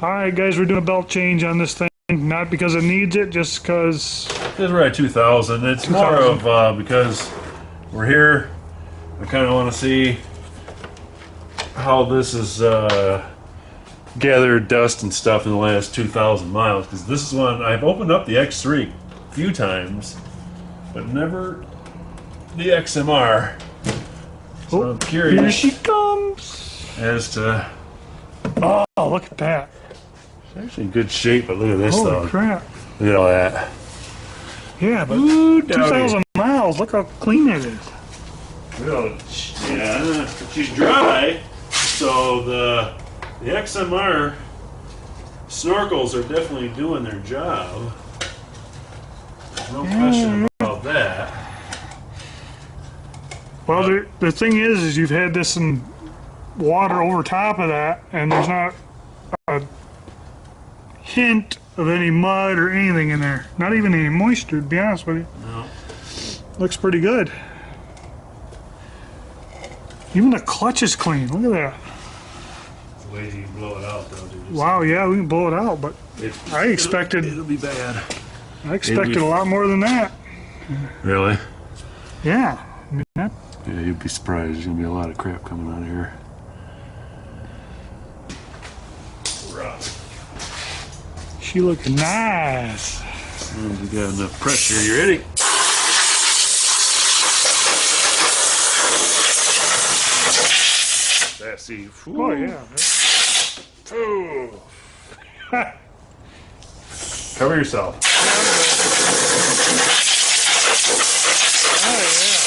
Alright guys, we're doing a belt change on this thing. Not because it needs it, just because... Because we're at 2,000. It's 2,000. more of because we're here. I kind of want to see how this is gathered dust and stuff in the last 2,000 miles. Because this is one I've opened up the X3 a few times, but never the XMR. So I'm curious. Here she comes! As to... Oh, look at that. It's actually in good shape, but look at this Holy though. crap. Look at all that. Yeah, but Ooh, 2,000 miles, look how clean it is. Well, yeah, she's dry, so the XMR snorkels are definitely doing their job. There's no question about that. Well, the thing is you've had this in water over top of that, and there's not a hint of any mud or anything in there. Not even any moisture, to be honest with you. No. Looks pretty good. Even the clutch is clean. Look at that. The way you blow it out, though, dude. Wow, yeah, we can blow it out, but I expected... It'll be bad. I expected a lot more than that. Really? Yeah. I mean, that, Yeah, you'd be surprised. There's gonna be a lot of crap coming out of here. she looks nice. And you got enough pressure. You ready? Sassy. Oh, yeah. Ooh. Cover yourself. Oh, yeah.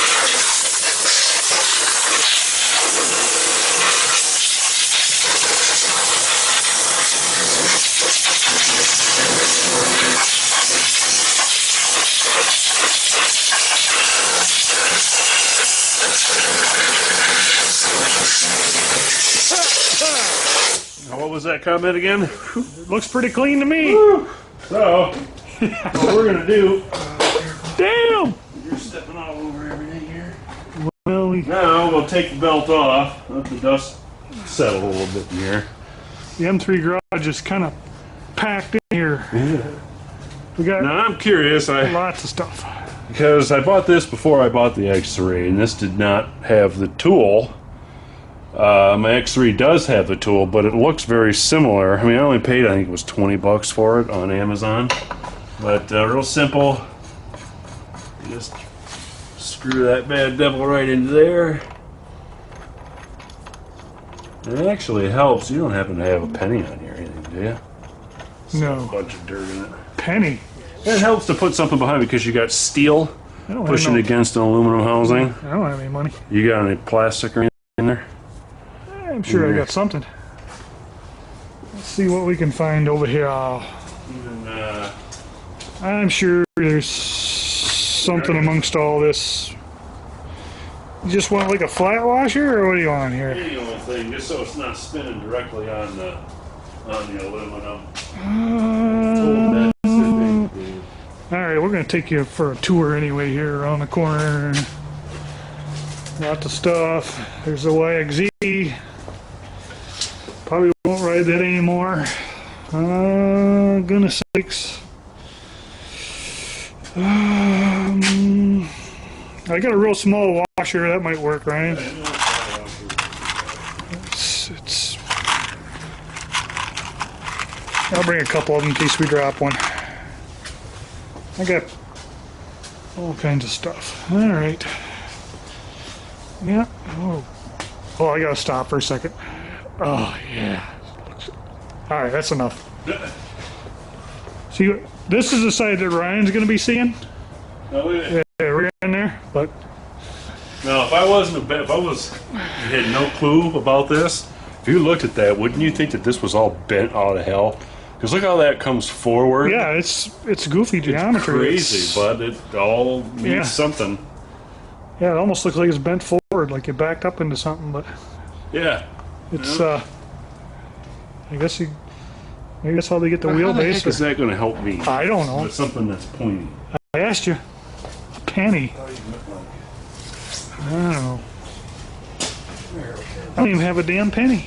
What was that comment again? It looks pretty clean to me. Woo. So, what we're gonna do? Damn. You're stepping all over everything here. Well, Now we'll take the belt off. Let the dust settle a little bit in here. the M3 garage is kind of packed in here. We got Now I'm curious. lots of stuff. Because I bought this before I bought the X3, and this did not have the tool. My X3 does have the tool, but it looks very similar. I mean, I only paid, I think it was 20 bucks for it on Amazon. But real simple. You just screw that bad devil right into there. And it actually helps. You don't happen to have a penny on you or anything, do you? No. A bunch of dirt in it. Penny. It helps to put something behind because you got steel I don't pushing have against an aluminum housing. I don't have any money. You got any plastic or anything in there? I'm sure I got something. Let's see what we can find over here. Even, I'm sure there's something amongst all this. You just want like a flat washer, or what do you want here? any old thing, just so it's not spinning directly on the aluminum. Alright, we're going to take you for a tour anyway here around the corner. Lots of stuff. There's the YXZ. Probably won't ride that anymore. Goodness sakes. I got a real small washer. That might work, Ryan. It's I'll bring a couple of them in case we drop one. I got all kinds of stuff. All right. Yeah. Oh, I gotta stop for a second. Oh, yeah. All right, that's enough. See, this is the side that Ryan's gonna be seeing. No, Yeah, we're in there, but no, if I had no clue about this, if you looked at that, wouldn't you think that this was all bent out of hell? Because look how that comes forward. yeah, it's goofy geometry. It's crazy, but it all means Yeah. something. Yeah, it almost looks like it's bent forward, like it backed up into something, but Yeah. it's I guess maybe that's how they get the How the wheelbase. heck is that going to help me? I don't know. With something that's pointy. I asked you. A penny. I don't know. I don't even have a damn penny.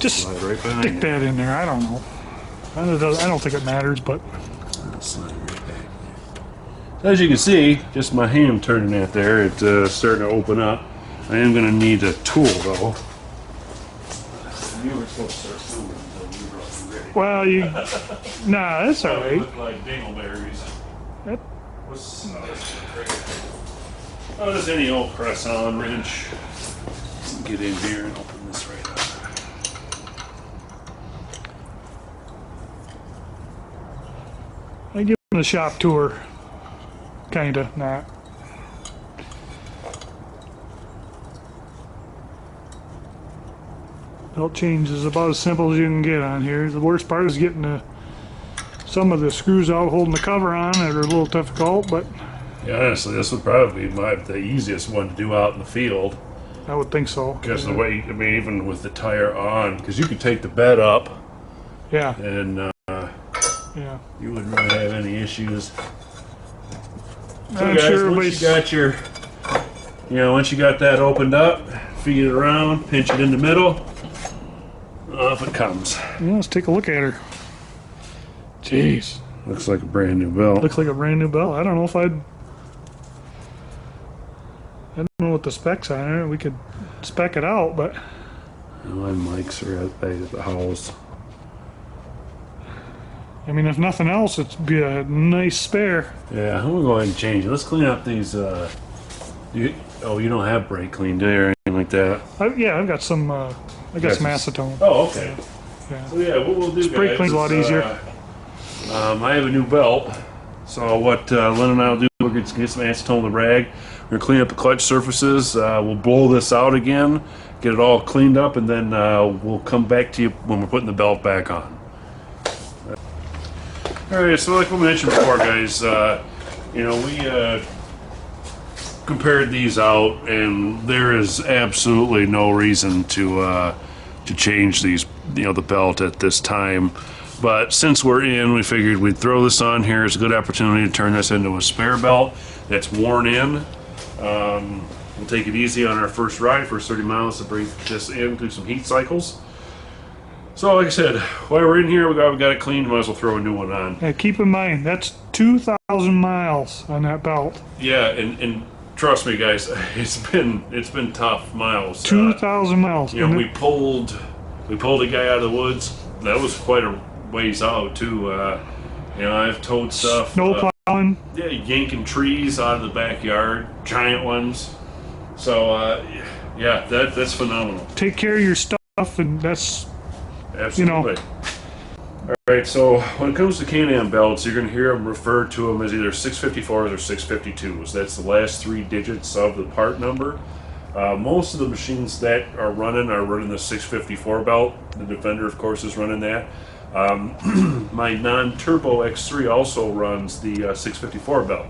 Just slide right behind stick you. that in there. I don't know. I don't think it matters, but Slide right back. As you can see, just my hand turning that there, it's starting to open up. I am going to need a tool though. You were supposed to start filming until you brought me ready. well, you nah, that's all right. Look like dingleberries. That, What's oh, just any old press-on wrench. Let's get in here and open this right up. I give them a shop tour, kinda not. Belt change is about as simple as you can get on here. The worst part is getting some of the screws out holding the cover on are a little difficult, but Yeah, honestly, this would probably be the easiest one to do out in the field. I would think so. Because the way, I mean, even with the tire on, because you could take the bed up Yeah, and yeah. you wouldn't really have any issues. So I'm guys, sure once everybody's. you got your, once you got that opened up, feed it around, pinch it in the middle, off it comes. Yeah, let's take a look at her. Jeez, Looks like a brand new belt. looks like a brand new belt. I don't know if I don't know what the specs are. We could spec it out, but My mics are at the house. I mean, if nothing else, it'd be a nice spare. Yeah, I'm gonna go ahead and change it. Let's clean up these. You don't have brake clean, do you, or anything like that? Yeah, I've got some. I got some acetone. Oh, okay. Yeah. So yeah, what we'll do, Spray guys, clean's a lot easier. I have a new belt, so what Lynn and I'll do, we're going to get some acetone in the rag. We're going to clean up the clutch surfaces. We'll blow this out again, get it all cleaned up, and then we'll come back to you when we're putting the belt back on. All right, so like we mentioned before, guys, we compared these out, and there is absolutely no reason to change these, the belt at this time. But since we're in, we figured we'd throw this on here. It's a good opportunity to turn this into a spare belt that's worn in. We'll take it easy on our first ride, first 30 miles, to bring this in through some heat cycles. So like I said, while we're in here, we got it cleaned, might as well throw a new one on. Yeah, keep in mind that's 2,000 miles on that belt. Yeah, and trust me, guys, it's been tough miles. 2,000 miles. And We pulled a guy out of the woods. That was quite a ways out too. I've towed stuff. Snow plowing. Yeah, yanking trees out of the backyard, giant ones. So yeah, that's phenomenal. Take care of your stuff, and that's Absolutely. All right, so when it comes to Can-Am belts, you're going to hear them refer to them as either 654s or 652s. That's the last 3 digits of the part number. Most of the machines that are running the 654 belt. The Defender, of course, is running that. My non-turbo X3 also runs the 654 belt.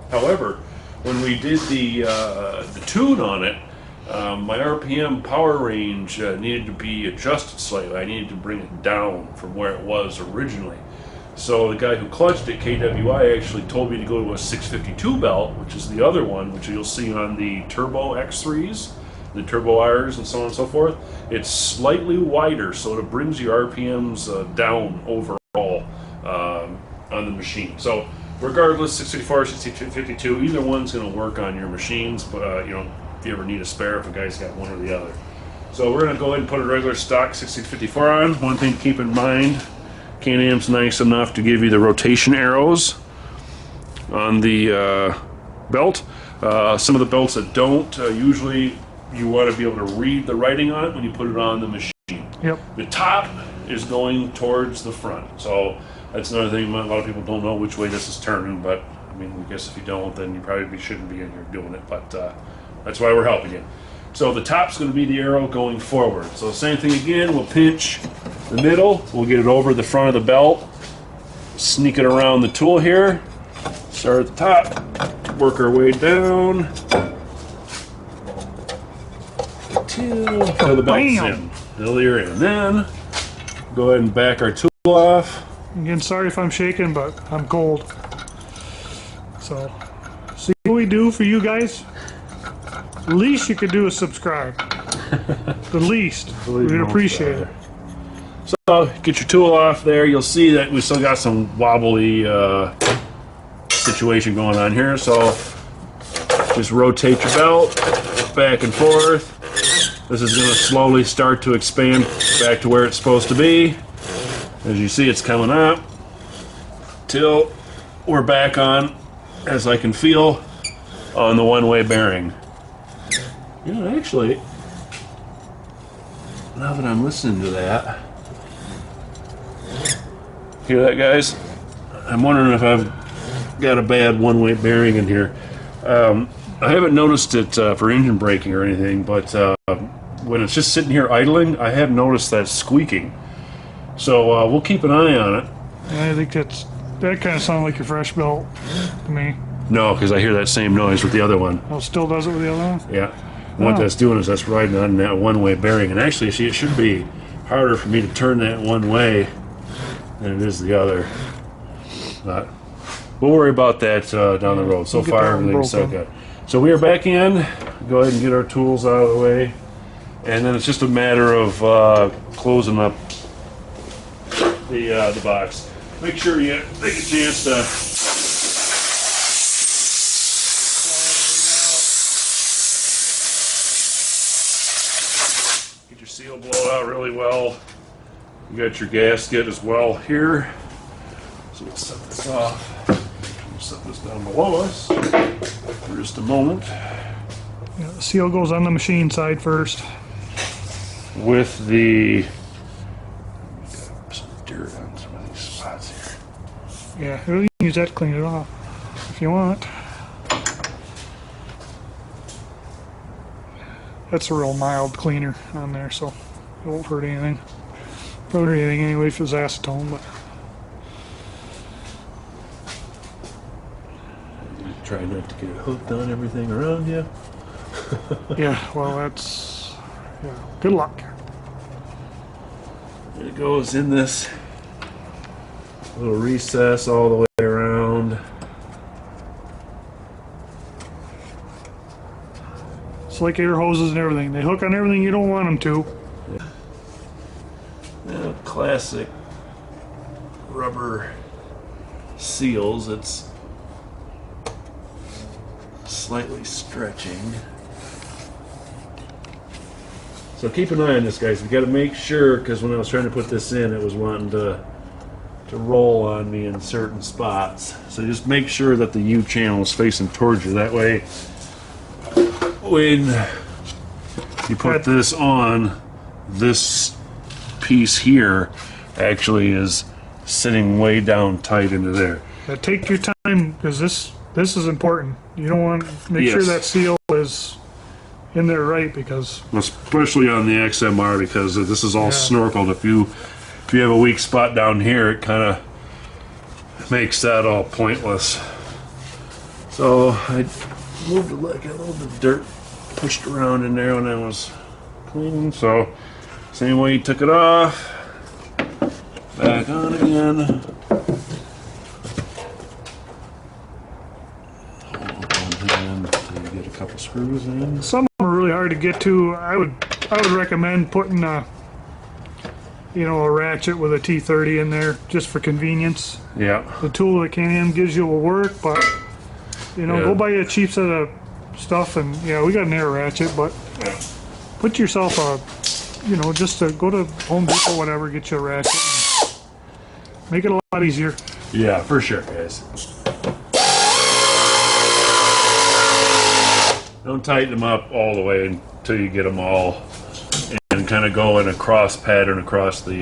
However, when we did the tune on it, my RPM power range needed to be adjusted slightly. I needed to bring it down from where it was originally. So the guy who clutched it, KWI, actually told me to go to a 652 belt, which is the other one, which you'll see on the Turbo X3s, the Turbo Rs, and so on and so forth. It's slightly wider, so it brings your RPMs down overall on the machine. So regardless, 654 or 652, either one's going to work on your machines, but if you ever need a spare, if a guy's got one or the other. So we're going to go ahead and put a regular stock 654 on. One thing to keep in mind, Can-Am's nice enough to give you the rotation arrows on the belt. Some of the belts that don't, usually you want to be able to read the writing on it when you put it on the machine. Yep. The top is going towards the front, so that's another thing. A lot of people don't know which way this is turning, but I mean, I guess if you don't, then you probably shouldn't be in here doing it, but that's why we're helping you. So the top's going to be the arrow going forward. So same thing again, we'll pinch the middle, we'll get it over the front of the belt, sneak it around the tool here, start at the top, work our way down till the belt's in, till you're in. Then go ahead and back our tool off. Again, sorry if I'm shaking, but I'm cold. So, see what we do for you guys? The least you could do is subscribe. The least. We'd appreciate it. So get your tool off there. You'll see that we still got some wobbly situation going on here. So just rotate your belt back and forth. This is going to slowly start to expand back to where it's supposed to be. As you see, it's coming up till we're back on, as I can feel, on the one-way bearing. You know, actually, now that I'm listening to that, hear that, guys? I'm wondering if I've got a bad one-way bearing in here. I haven't noticed it for engine braking or anything, but when it's just sitting here idling, I have noticed that squeaking. So we'll keep an eye on it. I think that kind of sounds like your fresh belt to me. No, because I hear that same noise with the other one. Oh, still does it with the other one? Yeah. What that's doing is that's riding on that one-way bearing. And actually, see, it should be harder for me to turn that one way than it is the other. But we'll worry about that down the road. So far, everything's so good. So we are back in. Go ahead and get our tools out of the way. And then it's just a matter of closing up the box. Make sure you take a chance to get your seal blow out really well. You got your gasket as well here. So we'll set this off. We'll set this down below us for just a moment. Yeah, the seal goes on the machine side first. With the some dirt on some of these spots here. Yeah, you can use that to clean it off if you want. That's a real mild cleaner on there, so it won't hurt anything. Probably hurt anything anyway if it was acetone, but Try not to get hooked on everything around you. yeah, well, that's good luck. It goes in this little recess all the way around. It's like air hoses and everything. They hook on everything you don't want them to. Yeah, classic rubber seals. It's slightly stretching. So keep an eye on this, guys. We got to make sure, because when I was trying to put this in, it was wanting to roll on me in certain spots. So just make sure that the U channel is facing towards you. That way, when you put this on, this piece here actually is sitting way down tight into there. Take your time, because this is important. You don't want to make sure that seal is in there right, because especially on the XMR, because this is all snorkeled. If you have a weak spot down here, it kind of makes that all pointless. So I moved like a little bit of dirt pushed around in there when I was cleaning. So same way you took it off, back on again. Hold one hand until you get a couple screws in. some of them are really hard to get to. I would recommend putting a ratchet with a T30 in there just for convenience. Yeah. The tool that Can-Am gives you will work, but go buy a cheap set of stuff, and we got an air ratchet, but put yourself just to go to Home Depot or whatever, get you a ratchet, and make it a lot easier. Yeah, for sure, guys. Don't tighten them up all the way until you get them all, and kind of go in a cross pattern across the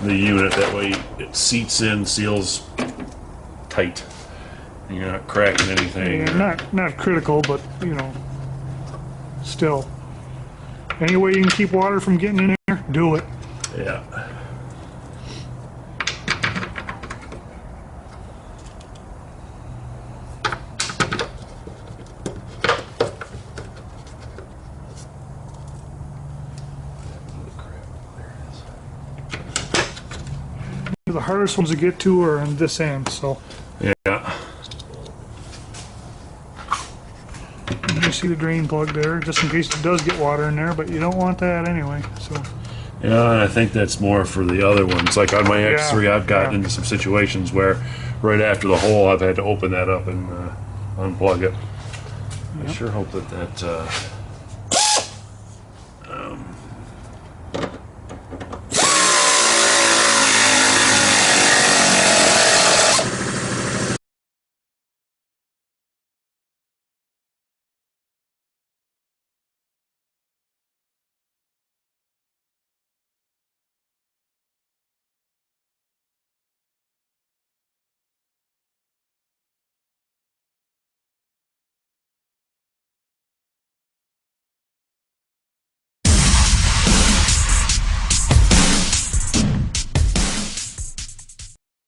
unit. That way it seats in, seals tight, and you're not cracking anything. Yeah, not critical, but still. Any way you can keep water from getting in there, do it. Yeah. The hardest ones to get to are on this end, so. Yeah. You see the drain plug there, just in case it does get water in there, but you don't want that anyway. So Yeah, and I think that's more for the other ones. Like on my X3, I've gotten yeah. into some situations where right after the hole, I've had to open that up and unplug it. I sure hope that